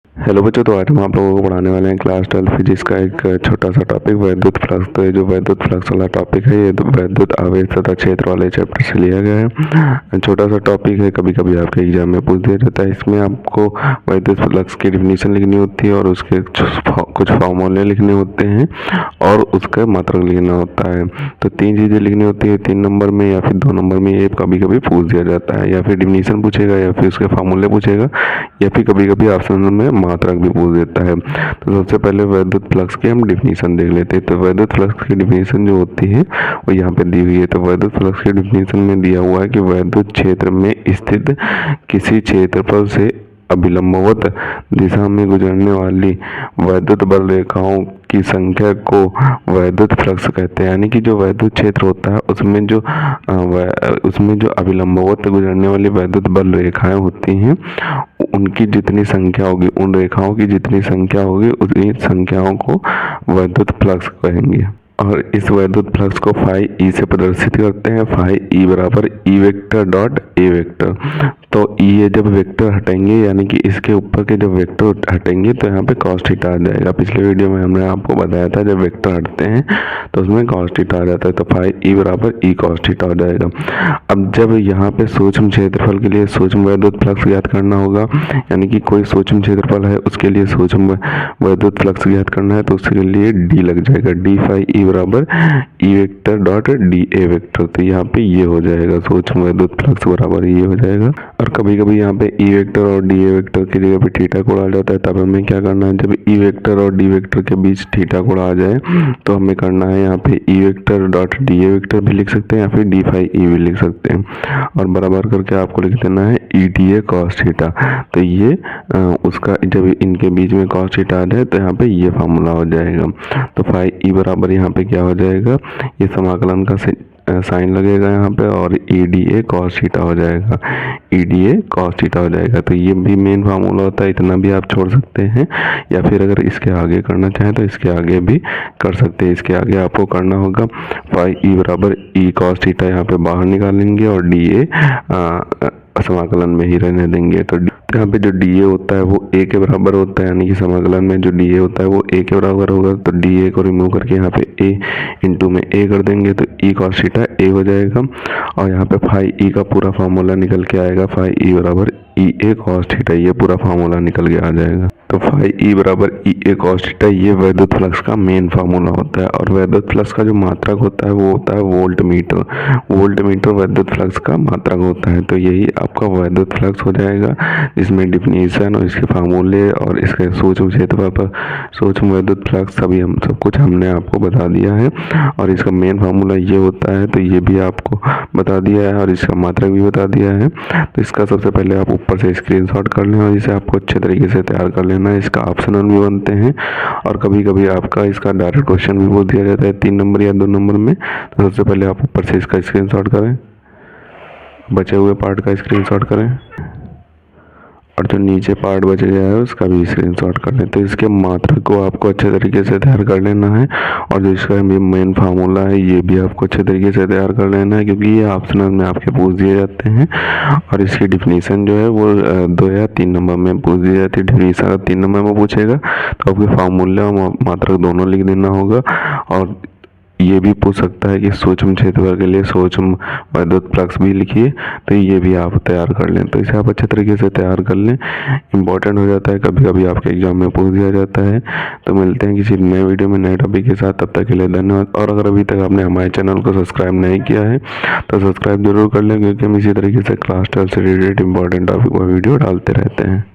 Hello बच्चों, तो आज हम आप लोगों को पढ़ाने वाले हैं क्लास 12 फिजिक्स का एक छोटा सा टॉपिक वैद्युत फ्लक्स। तो ये जो वैद्युत फ्लक्स वाला टॉपिक है ये तो वैद्युत आवेश तथा क्षेत्र वाले चैप्टर से लिया गया है। छोटा सा टॉपिक है, कभी कभी आपके एग्जाम में पूछ दिया जाता है। इसमें आपको वैद्युत फ्लक्स की डिफिनीशन लिखनी होती है और उसके कुछ फॉर्मूले लिखने होते हैं और उसका मात्रक लिखना होता है। तो 3 चीज़ें लिखनी होती है, 3 नंबर में या फिर 2 नंबर में। ये कभी कभी पूछ दिया जाता है, या फिर डिफिनीशन पूछेगा या फिर उसके फॉर्मूले पूछेगा, या फिर कभी कभी ऑप्शन में मात्रक भी पूछ देता है। तो सबसे पहले वैद्युत फ्लक्स की हम डिफिनीशन देख लेते हैं। तो वैद्युत फ्लक्स की डिफिनीशन जो होती है वो यहाँ पे दी हुई है। तो वैद्युत फ्लक्स की डिफिनीशन में दिया हुआ है कि वैद्युत क्षेत्र में स्थित किसी क्षेत्रफल से अभिलंबवत दिशा में गुजरने वाली वैद्युत बल रेखाओं की संख्या को वैद्युत फ्लक्स कहते हैं। यानी कि जो वैद्युत क्षेत्र होता है उसमें जो अभिलंबवत गुजरने वाली वैद्युत बल रेखाएं होती हैं, उनकी जितनी संख्या होगी, उन रेखाओं की जितनी संख्या होगी, उतनी संख्याओं को वैद्युत फ्लक्स कहेंगे। और इस वैद्युत फ्लक्स को फाई ई से प्रदर्शित करते हैं। फाई ई बराबर E vector dot A vector. तो ये जब वेक्टर हटेंगे, यानी कि इसके ऊपर के जब वेक्टर हटेंगे तो यहाँ पे कॉस थीटा आ जाएगा। पिछले वीडियो में हमने आपको बताया था जब वेक्टर हटते हैं तो उसमें कॉस थीटा आ जाता है। तो फाई ई बराबर ई कॉस थीटा हो जाएगा। अब जब यहाँ पे सूक्ष्म क्षेत्रफल के लिए सूक्ष्म वैद्युत फ्लक्स ज्ञात करना होगा, यानी कि कोई सूक्ष्म क्षेत्रफल है उसके लिए सूक्ष्म वैद्युत फ्लक्स ज्ञात करना है, तो उसके लिए डी लग जाएगा। डी फाई ई बराबर E vector dot D A vector. तो यहाँ पे ये हो जाएगा, सूक्ष्म वैद्युत फ्लक्स बराबर ये हो जाएगा। और कभी कभी यहाँ पे ई वेक्टर और डी ए वेक्टर की जगह पे थीटा कोण आ जाता है, तब हमें क्या करना है, जब ई वेक्टर और डी वेक्टर के बीच थीटा कोण आ जाए तो हमें करना है यहाँ पे E vector dot D A vector भी लिख सकते हैं या फिर डी फाई ई भी लिख सकते हैं, और बराबर करके आपको लिख देना है E D A cos theta. तो ये उसका जब इनके बीच में कॉस थीटा आ जाए तो यहाँ पे ये फार्मूला हो जाएगा। तो फाई ई बराबर यहाँ पे क्या हो जाएगा, ये समाकलन का साइन लगेगा यहाँ पे, और E D A cos theta हो जाएगा। E D A cos theta हो जाएगा। तो ये भी मेन फार्मूला होता है, इतना भी आप छोड़ सकते हैं, या फिर अगर इसके आगे करना चाहें तो इसके आगे भी कर सकते हैं। इसके आगे आपको करना होगा फाई ई बराबर ई कॉस थीटा, यहाँ पे बाहर निकालेंगे और डी ए समाकलन में ही रहने देंगे। तो यहाँ पे जो डी ए होता है वो ए के बराबर होता है, यानी कि समाकलन में जो डी ए होता है वो ए के बराबर होगा। तो डी ए को रिमूव करके यहाँ पे ए इंटू में ए कर देंगे तो ई कॉस थीटा ए हो जाएगा। और यहाँ पे फाई ई का पूरा फार्मूला निकल के आएगा, फाई ई बराबर ई ए कॉस थीटा, ये पूरा फार्मूला निकल के आ जाएगा। तो फाई ई बराबर ई ए कॉस थीटा, ये वैद्युत फ्लक्स का मेन फार्मूला होता है। और वैद्युत फ्लक्स का जो मात्रक होता है वो होता है वोल्ट मीटर। वोल्ट मीटर वैद्युत फ्लक्स का मात्रक होता है। तो यही आपका वैद्युत फ्लक्स हो जाएगा, इसमें डिफिनीशन और इसके फार्मूले और इसके सूक्ष्म क्षेत्रफल पर सूक्ष्म वैद्युत फ्लक्स सभी हम सब कुछ हमने आपको बता दिया है। और इसका मेन फार्मूला ये होता है, तो ये भी आपको बता दिया है और इसका मात्रक भी बता दिया है। तो इसका सबसे पहले आप ऊपर से स्क्रीनशॉट कर लें और इसे आपको अच्छे तरीके से तैयार कर लेना है। इसका ऑप्शनल भी बनते हैं और कभी कभी आपका इसका डायरेक्ट क्वेश्चन भी बोल दिया जाता है 3 नंबर या 2 नंबर में। तो सबसे पहले आप ऊपर से इसका स्क्रीनशॉट करें, बचे हुए पार्ट का स्क्रीनशॉट करें और जो नीचे पार्ट बच गया है उसका भी स्क्रीनशॉट कर लें। तो इसके मात्रक को आपको अच्छे तरीके से तैयार कर लेना है और जो इसका मेन फार्मूला है ये भी आपको अच्छे तरीके से तैयार कर लेना है, क्योंकि ये ऑप्शनल में आपके पूछ दिए जाते हैं। और इसकी डिफिनीशन जो है वो 2 या 3 नंबर में पूछ दी जाती है। डिफिनीशन अगर 3 नंबर में पूछेगा तो आपके फार्मूला और मात्रक दोनों लिख देना होगा। और ये भी पूछ सकता है कि सूक्ष्म क्षेत्रफल के लिए सूक्ष्म वैद्युत फ्लक्स भी लिखिए, तो ये भी आप तैयार कर लें। तो इसे आप अच्छे तरीके से तैयार कर लें, इंपॉर्टेंट हो जाता है, कभी कभी आपके एग्जाम में पूछ दिया जाता है। तो मिलते हैं किसी नए वीडियो में नए टॉपिक के साथ, तब तक के लिए धन्यवाद। और अगर अभी तक आपने हमारे चैनल को सब्सक्राइब नहीं किया है तो सब्सक्राइब जरूर कर लें, क्योंकि हम इसी तरीके से क्लास 12 से रिलेटेड इंपॉर्टेंट टॉपिक पर वीडियो डालते रहते हैं।